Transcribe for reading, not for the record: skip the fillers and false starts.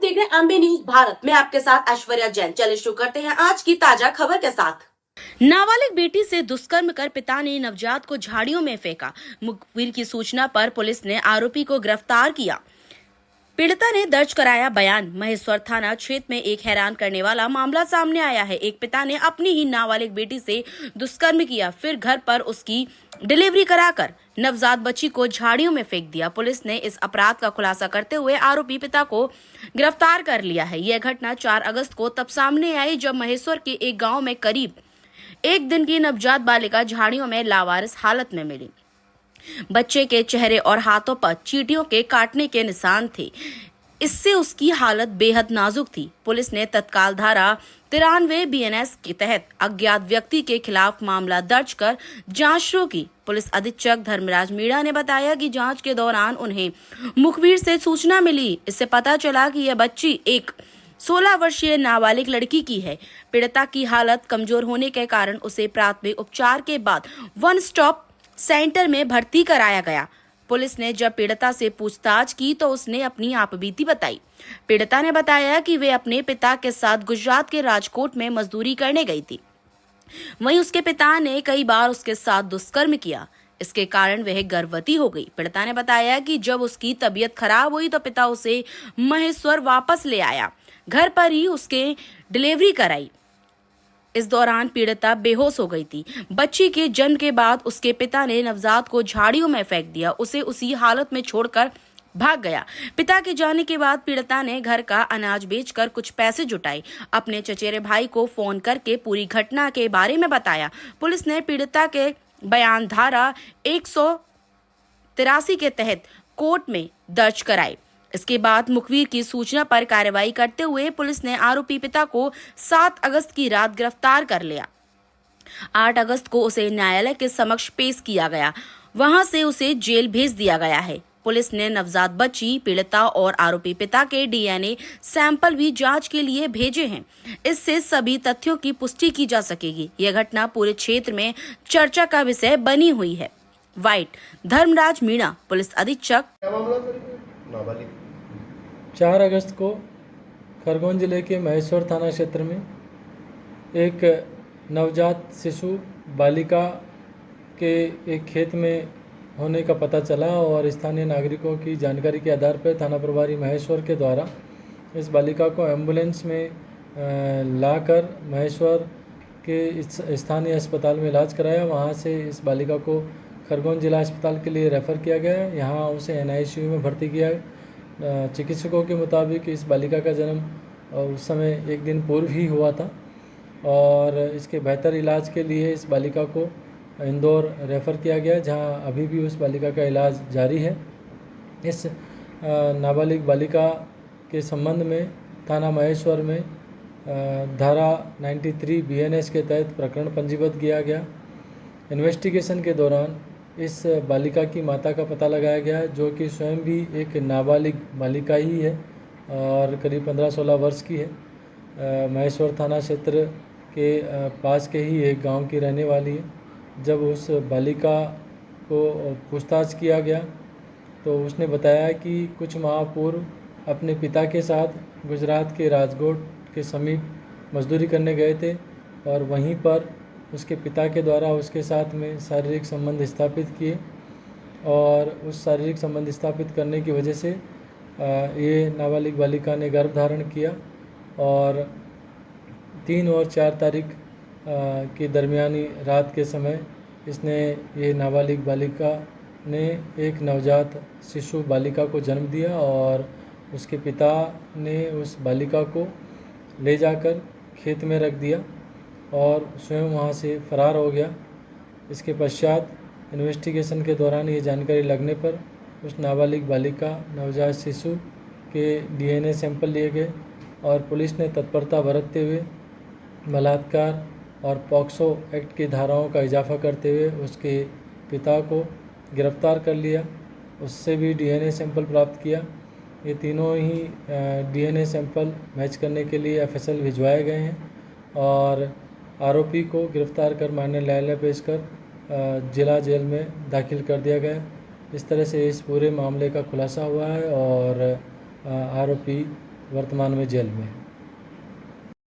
देख रहे हैं एमबी न्यूज भारत में, आपके साथ ऐश्वर्या जैन। चलिए शुरू करते हैं आज की ताजा खबर के साथ। नाबालिग बेटी से दुष्कर्म कर पिता ने नवजात को झाड़ियों में फेंका। मुखबिर की सूचना पर पुलिस ने आरोपी को गिरफ्तार किया। पीड़िता ने दर्ज कराया बयान। महेश्वर थाना क्षेत्र में एक हैरान करने वाला मामला सामने आया है। एक पिता ने अपनी ही नाबालिग बेटी से दुष्कर्म किया, फिर घर पर उसकी डिलीवरी कराकर नवजात बच्ची को झाड़ियों में फेंक दिया। पुलिस ने इस अपराध का खुलासा करते हुए आरोपी पिता को गिरफ्तार कर लिया है। यह घटना 4 अगस्त को तब सामने आई जब महेश्वर के एक गाँव में करीब 1 दिन की नवजात बालिका झाड़ियों में लावारिस हालत में मिली। बच्चे के चेहरे और हाथों पर चींटियों के काटने के निशान थे। इससे उसकी हालत बेहद नाजुक थी। पुलिस ने तत्काल धारा 93 बीएनएस के तहत अज्ञात व्यक्ति के खिलाफ मामला दर्ज कर जांच शुरू की। पुलिस अधीक्षक धर्मराज मीणा ने बताया कि जांच के दौरान उन्हें मुखबिर से सूचना मिली। इससे पता चला कि यह बच्ची एक 16 वर्षीय नाबालिग लड़की की है। पीड़िता की हालत कमजोर होने के कारण उसे प्राथमिक उपचार के बाद वन स्टॉप सेंटर में भर्ती कराया गया। पुलिस ने जब पीड़िता से पूछताछ की तो उसने अपनी आपबीती बताई। पीड़िता ने बताया कि वे अपने पिता के साथ गुजरात के राजकोट में मजदूरी करने गई थी। वहीं उसके पिता ने कई बार उसके साथ दुष्कर्म किया। इसके कारण वह गर्भवती हो गई। पीड़िता ने बताया कि जब उसकी तबीयत खराब हुई तो पिता उसे महेश्वर वापस ले आया। घर पर ही उसके डिलीवरी कराई। इस दौरान पीड़िता बेहोश हो गई थी। बच्ची के जन्म के बाद उसके पिता ने नवजात को झाड़ियों में फेंक दिया। उसे उसी हालत में छोड़कर भाग गया। पिता के जाने के बाद पीड़िता ने घर का अनाज बेचकर कुछ पैसे जुटाए। अपने चचेरे भाई को फोन करके पूरी घटना के बारे में बताया। पुलिस ने पीड़िता के बयान धारा 183 के तहत कोर्ट में दर्ज कराए। इसके बाद मुखबिर की सूचना पर कार्रवाई करते हुए पुलिस ने आरोपी पिता को 7 अगस्त की रात गिरफ्तार कर लिया। 8 अगस्त को उसे न्यायालय के समक्ष पेश किया गया। वहां से उसे जेल भेज दिया गया है। पुलिस ने नवजात बच्ची, पीड़िता और आरोपी पिता के डीएनए सैंपल भी जांच के लिए भेजे हैं। इससे सभी तथ्यों की पुष्टि की जा सकेगी। यह घटना पूरे क्षेत्र में चर्चा का विषय बनी हुई है। वाइट धर्मराज मीणा, पुलिस अधीक्षक। 4 अगस्त को खरगोन जिले के महेश्वर थाना क्षेत्र में एक नवजात शिशु बालिका के एक खेत में होने का पता चला और स्थानीय नागरिकों की जानकारी के आधार पर थाना प्रभारी महेश्वर के द्वारा इस बालिका को एम्बुलेंस में लाकर महेश्वर के स्थानीय अस्पताल में इलाज कराया। वहां से इस बालिका को खरगोन जिला अस्पताल के लिए रेफ़र किया गया। यहाँ उसे एनआईसीयू में भर्ती किया। चिकित्सकों के मुताबिक इस बालिका का जन्म उस समय 1 दिन पूर्व ही हुआ था और इसके बेहतर इलाज के लिए इस बालिका को इंदौर रेफ़र किया गया, जहां अभी भी उस बालिका का इलाज जारी है। इस नाबालिग बालिका के संबंध में थाना महेश्वर में धारा 93 बीएनएस के तहत प्रकरण पंजीबद्ध किया गया। इन्वेस्टिगेशन के दौरान इस बालिका की माता का पता लगाया गया, जो कि स्वयं भी एक नाबालिग बालिका ही है और करीब 15-16 वर्ष की है। महेश्वर थाना क्षेत्र के पास के ही एक गांव की रहने वाली है। जब उस बालिका को पूछताछ किया गया तो उसने बताया कि कुछ माह पूर्व अपने पिता के साथ गुजरात के राजकोट के समीप मजदूरी करने गए थे और वहीं पर उसके पिता के द्वारा उसके साथ में शारीरिक संबंध स्थापित किए और उस शारीरिक संबंध स्थापित करने की वजह से ये नाबालिग बालिका ने गर्भ धारण किया और 3 और 4 तारीख के दरमियानी रात के समय इसने ये नाबालिग बालिका ने एक नवजात शिशु बालिका को जन्म दिया और उसके पिता ने उस बालिका को ले जाकर खेत में रख दिया और स्वयं वहाँ से फरार हो गया। इसके पश्चात इन्वेस्टिगेशन के दौरान ये जानकारी लगने पर उस नाबालिग बालिका नवजात शिशु के डीएनए सैंपल लिए गए और पुलिस ने तत्परता बरतते हुए बलात्कार और पॉक्सो एक्ट की धाराओं का इजाफा करते हुए उसके पिता को गिरफ्तार कर लिया। उससे भी डीएनए सैंपल प्राप्त किया। ये तीनों ही डीएनए सैंपल मैच करने के लिए एफएसएल भिजवाए गए हैं और आरोपी को गिरफ्तार कर माननीय न्यायालय पेश कर जिला जेल में दाखिल कर दिया गया। इस तरह से इस पूरे मामले का खुलासा हुआ है और आरोपी वर्तमान में जेल में है।